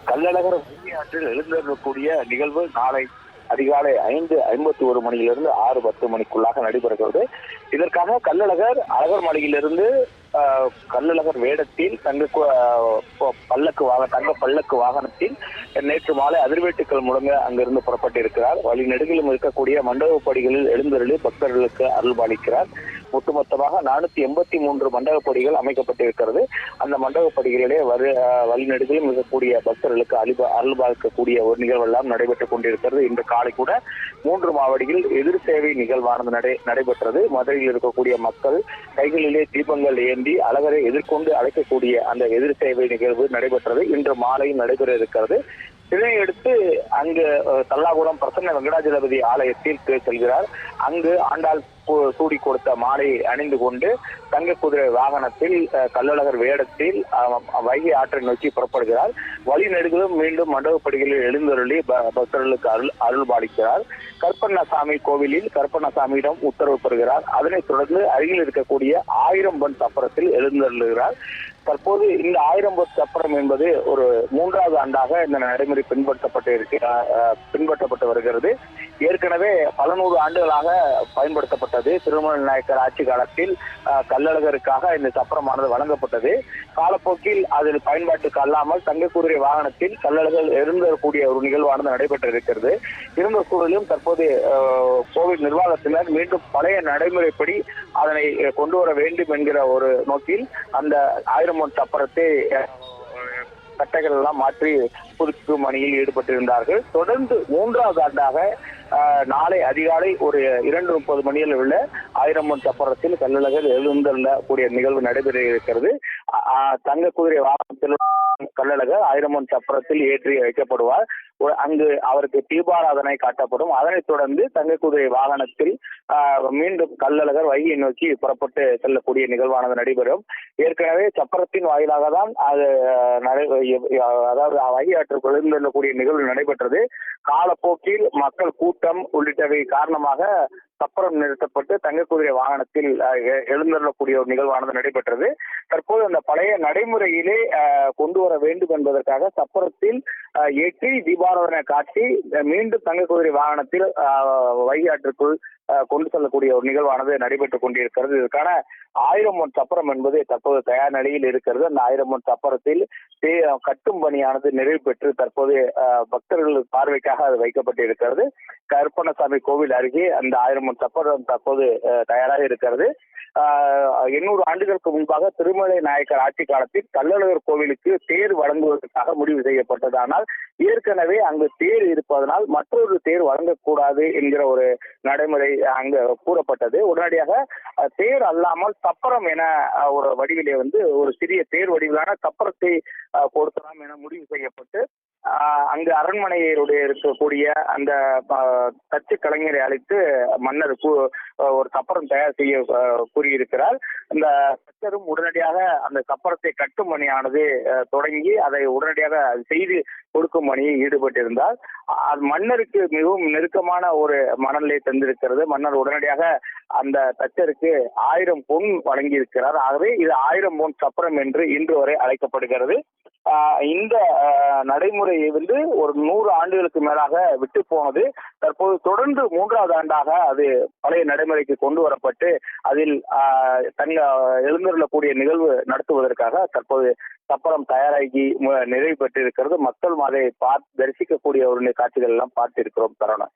கள்ளழகர் வைகை ஆற்றில் எழுந்தருளக்கூடிய நிகழ்வு நாளை அதிகாலை 5:51 மணியிலிருந்து 6:10 மணிக்குள்ளாக நடைபெறுகிறது. இதற்காக கள்ளழகர் அழகர் மலையிலிருந்து கள்ளழகர் வேடத்தில் தங்க பல்லக்கு வாகனத்தில் நேற்று மாலை அதிர்வேட்டுக்கள் முழங்க அங்கிருந்து புறப்பட்டிருக்கிறார். வழி நெடுகிலும் இருக்கக்கூடிய மண்டபப்படிகளில் எழுந்தருளி பக்தர்களுக்கு அருள்பாலிக்கிறார். ஒட்டுமொத்தமாக 483 மண்டபப்படிகள் அமைக்கப்பட்டிருக்கிறது. அந்த மண்டபப்படிகளிலே வழி நெடுகிலும் இருக்கக்கூடிய பக்தர்களுக்கு அருள்பாலிக்கக்கூடிய ஒரு நிகழ்வெல்லாம் நடைபெற்றுக் கொண்டிருக்கிறது. இன்று காலை கூட 3 மாவடியில் எதிர் சேவை நிகழ்வானது நடைபெற்றது. மதுரையில் இருக்கக்கூடிய மக்கள் கைகளிலே தீபங்கள் ஏந்தி அழகரை எதிர்கொண்டு அழைக்கக்கூடிய அந்த எதிர் சேவை நிகழ்வு நடைபெற்றது. இன்று மாலையும் நடைபெற இருக்கிறது. இதனையடுத்து அங்கு தல்லாகுளம் பிரசன்ன வெங்கடாஜலபதி ஆலயத்தில் செல்கிறார். அங்கு ஆண்டாள் சூடி கொடுத்த மாலையை அணிந்து கொண்டு தங்க குதிரை வாகனத்தில் கள்ளழகர் வேடத்தில் வைகை ஆற்றை நோக்கி புறப்படுகிறார். வழி நெடுகிலும் மீண்டும் மண்டபப்படிகளில் எழுந்தருளி பக்தர்களுக்கு அருள்பாலிக்கிறார். கருப்பண்ணசாமி கோவிலில் கருப்பண்ணசாமியிடம் உத்தரவு பெறுகிறார். அதனைத் தொடர்ந்து அருகில் இருக்கக்கூடிய 1000 பன் சப்பரத்தில் எழுந்தருளுகிறார். தற்போது இந்த 1000 பன் சப்பரம் என்பது ஒரு 3வது ஆண்டாக இந்த நடைமுறை பின்பற்றப்பட்டு வருகிறது. ஏற்கனவே பல 100 ஆண்டுகளாக பயன்படுத்தப்பட்டது. திருமண நாயக்கர் ஆட்சி காலத்தில் கள்ளழகருக்காக இந்த சப்பரமானது வழங்கப்பட்டது. காலப்போக்கில் அதில் பயன்பாட்டுக்கு அல்லாமல் தங்க குதிரை வாகனத்தில் கள்ளழகர் எழுந்தக்கூடிய ஒரு நிகழ்வானது நடைபெற்று இருக்கிறது. இருந்த சூழலிலும் தற்போது கோவில் நிர்வாகத்தினர் மீண்டும் பழைய நடைமுறைப்படி அதனை கொண்டு வர வேண்டும் என்கிற ஒரு நோக்கில் அந்த 1000 பன் சப்பரத்தை கட்டைகள் எல்லாம் மாற்றி புதுப்பிக்கும் பணியில் ஈடுபட்டிருந்தார்கள். தொடர்ந்து 3வது ஆண்டாக நாளை அதிகாலை ஒரு 2:30 மணியில் உள்ள 1000 பன் சப்பரத்தில் கள்ளழகர் எழுந்தருளக்கூடிய நிகழ்வு நடைபெற இருக்கிறது. தங்க குதிரை வாகனத்தில் கள்ளழகர் 1000 பன் சப்பரத்தில் ஏற்றி வைக்கப்படுவார். அங்கு அவருக்கு தீபாராதனை காட்டப்படும். அதனைத் தொடர்ந்து தங்க குதிரை வாகனத்தில் மீண்டும் கள்ளழகர் வைகை நோக்கி புறப்பட்டு செல்லக்கூடிய நிகழ்வானது நடைபெறும். ஏற்கனவே சப்பரத்தின் வாயிலாக தான் அதாவது வைகை ஆற்றுக்குள் எழுந்தருளக்கூடிய நிகழ்வு நடைபெற்றது. காலப்போக்கில் மக்கள் கூட்டம் உள்ளிட்டவை காரணமாக சப்பரம் நிறுத்தப்பட்டு தங்க குதிரை வாகனத்தில் எழுந்தருளக்கூடிய ஒரு நிகழ்வானது நடைபெற்றது. தற்போது அந்த பழைய நடைமுறையிலே கொண்டு வர வேண்டும் என்பதற்காக சப்பரத்தில் ஏற்றி தீபாராதனை காட்டி மீண்டும் தங்க குதிரை வாகனத்தில் வைகை ஆற்றுக்குள் கொண்டு செல்லக்கூடிய ஒரு நிகழ்வானது நடைபெற்றுக் கொண்டிருக்கிறது. இதற்கான 1000 பன் சப்பரம் என்பது தற்போது தயார் நிலையில் இருக்கிறது. அந்த 1000 பன் சப்பரத்தில் கட்டும் பணியானது நிறைவு பெற்று தற்போது பக்தர்கள் பார்வைக்காக அது வைக்கப்பட்டிருக்கிறது. கருப்பண்ணசாமி கோவில் அருகே அந்த 1000 பன் சப்பரம் தற்போது தயாராக இருக்கிறது. 800 ஆண்டுகளுக்கு முன்பாக திருமலை நாயக்கர் ஆட்சி காலத்தில் கள்ளழகர் கோவிலுக்கு தேர் வழங்குவதற்காக முடிவு செய்யப்பட்டது. ஆனால் ஏற்கனவே அங்கு தேர் இருப்பதனால் மற்றொரு தேர் வழங்கக்கூடாது என்கிற ஒரு நடைமுறை அங்கு கூறப்பட்டது. உடனடியாக தேர் அல்லாமல் சப்பரம் என ஒரு வடிவிலே ஒரு சிறிய தேர் வடிவிலான சப்பரத்தை கொடுக்கலாம் என முடிவு செய்யப்பட்டு அங்கு அரண்மனையுடைய இருக்கக்கூடிய அந்த தச்சு கலைஞரை அழைத்து மன்னர் ஒரு சப்பரம் தயார் செய்ய கூறியிருக்கிறார். அந்த தச்சரும் உடனடியாக அந்த சப்பரத்தை கட்டும் பணியானது தொடங்கி அதை உடனடியாக செய்து கொடுக்கும் பணியில் ஈடுபட்டிருந்தார். மன்னருக்கு மிகவும் நெருக்கமான ஒரு மனநிலை தந்திருக்கிறது. மன்னர் உடனடியாக அந்த தச்சருக்கு 1000 பொன் வழங்கியிருக்கிறார். ஆகவே இது 1000 பொன் சப்பரம் என்று இன்று வரை அழைக்கப்படுகிறது. இந்த நடைமுறை ஒரு 100 ஆண்டுகளுக்கு மேலாக விட்டு போனது. தற்போது தொடர்ந்து 3வது ஆண்டாக அது பழைய நடைமுறைக்கு கொண்டு வரப்பட்டு அதில் எழுந்தருளக்கூடிய நிகழ்வு நடத்துவதற்காக தற்போது சப்பரம் தயாராகி நிறைவு பெற்றிருக்கிறது. மக்கள் அதை தரிசிக்கக்கூடிய ஒரு காட்சிகள் எல்லாம் பார்த்திருக்கிறோம். தருணம்.